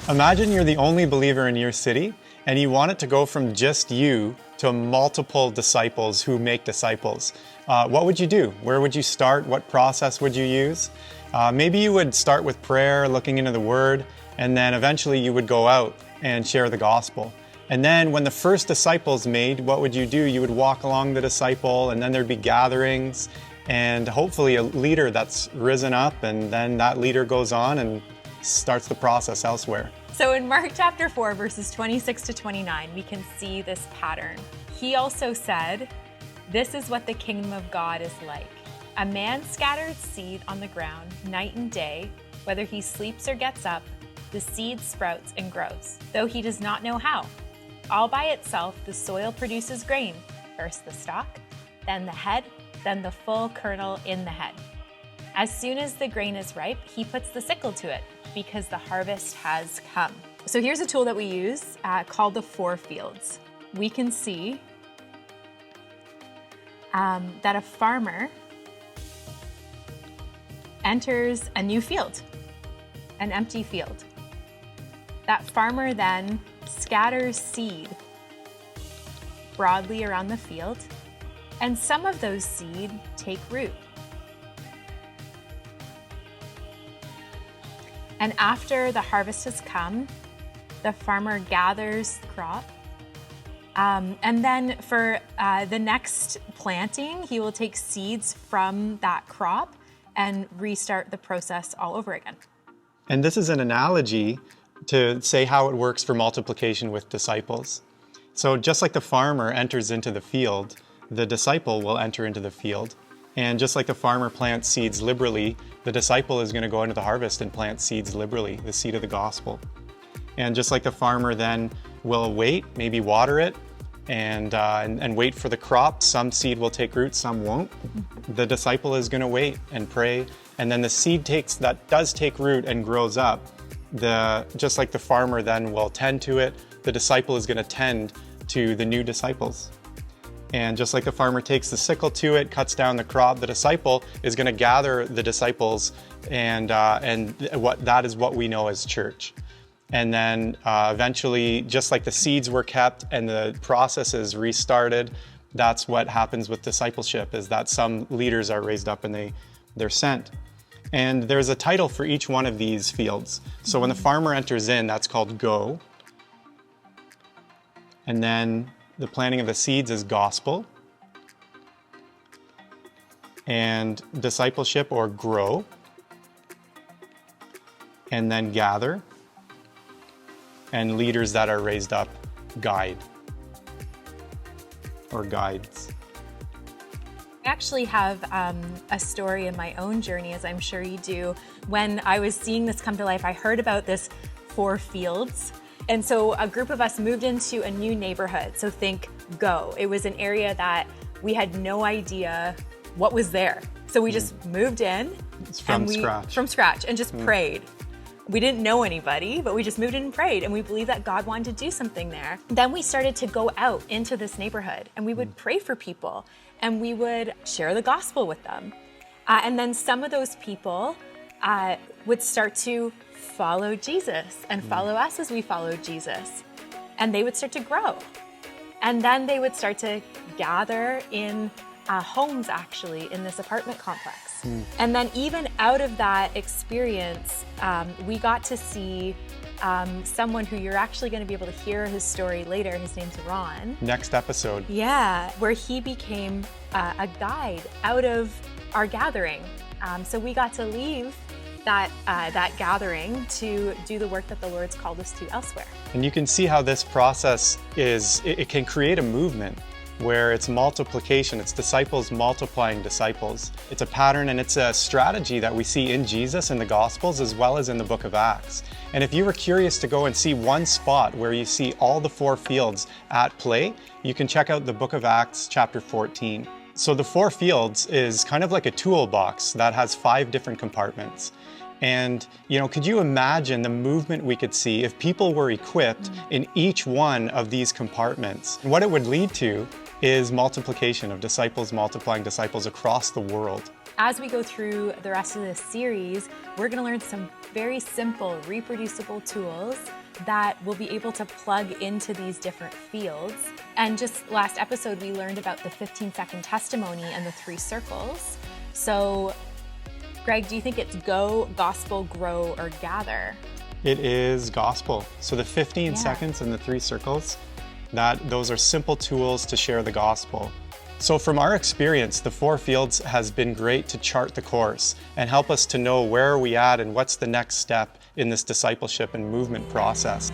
Imagine you're the only believer in your city and you want it to go from just you to multiple disciples who make disciples. What would you do? Where would you start? What process would you use? Maybe you would start with prayer, looking into the Word, and then eventually you would go out and share the gospel. And then when the first disciples made, what would you do? You would walk along the disciple, and then there'd be gatherings, and hopefully a leader that's risen up, and then that leader goes on and starts the process elsewhere. So in Mark chapter 4, verses 26 to 29, we can see this pattern. He also said, "This is what the kingdom of God is like. A man scatters seed on the ground night and day. Whether he sleeps or gets up, the seed sprouts and grows, though he does not know how. All by itself, the soil produces grain, first the stalk, then the head, then the full kernel in the head. As soon as the grain is ripe, he puts the sickle to it, because the harvest has come." So here's a tool that we use called the 4 fields. We can see that a farmer enters a new field, an empty field. That farmer then scatters seed broadly around the field, and some of those seed take root. And after the harvest has come, the farmer gathers the crop. And then for the next planting, he will take seeds from that crop and restart the process all over again. And this is an analogy to say how it works for multiplication with disciples. So just like the farmer enters into the field, the disciple will enter into the field. And just like the farmer plants seeds liberally, the disciple is going to go into the harvest and plant seeds liberally, the seed of the gospel. And just like the farmer then will wait, maybe water it, and wait for the crop. Some seed will take root, some won't. The disciple is going to wait and pray, and then the seed that does take root and grows up. Just like the farmer then will tend to it, the disciple is going to tend to the new disciples. And just like the farmer takes the sickle to it, cuts down the crop, the disciple is going to gather the disciples, and that is what we know as church. And then eventually, just like the seeds were kept and the process is restarted, that's what happens with discipleship, is that some leaders are raised up and they're sent. And there's a title for each one of these fields. So when the farmer enters in, that's called go. And then the planting of the seeds is gospel. And discipleship, or grow. And then gather. And leaders that are raised up, guide. Or guides. I actually have a story in my own journey, as I'm sure you do. When I was seeing this come to life, I heard about this 4 fields. And so a group of us moved into a new neighborhood. So think go. It was an area that we had no idea what was there. So we just moved in. From scratch and just prayed. We didn't know anybody, but we just moved in and prayed, and we believed that God wanted to do something there. Then we started to go out into this neighborhood, and we would pray for people, and we would share the gospel with them. And then some of those people would start to follow Jesus and follow us as we followed Jesus. And they would start to grow. And then they would start to gather in homes, actually, in this apartment complex. And then even out of that experience, we got to see someone who you're actually going to be able to hear his story later. His name's Ron. Next episode. Yeah, where he became a guide out of our gathering. So we got to leave that gathering to do the work that the Lord's called us to elsewhere. And you can see how this process it can create a movement where it's multiplication, it's disciples multiplying disciples. It's a pattern and it's a strategy that we see in Jesus in the Gospels as well as in the book of Acts. And if you were curious to go and see one spot where you see all the 4 fields at play, you can check out the book of Acts chapter 14. So the 4 fields is kind of like a toolbox that has 5 different compartments. And, could you imagine the movement we could see if people were equipped in each one of these compartments? What it would lead to is multiplication of disciples multiplying disciples across the world. As we go through the rest of this series, we're going to learn some very simple, reproducible tools that we'll be able to plug into these different fields. And just last episode, we learned about the 15-second testimony and the 3 circles. So, Greg, do you think it's go, gospel, grow, or gather? It is gospel. So the 15 seconds and the 3 circles, those are simple tools to share the gospel. So from our experience, the 4 fields has been great to chart the course and help us to know where are we at and what's the next step in this discipleship and movement process.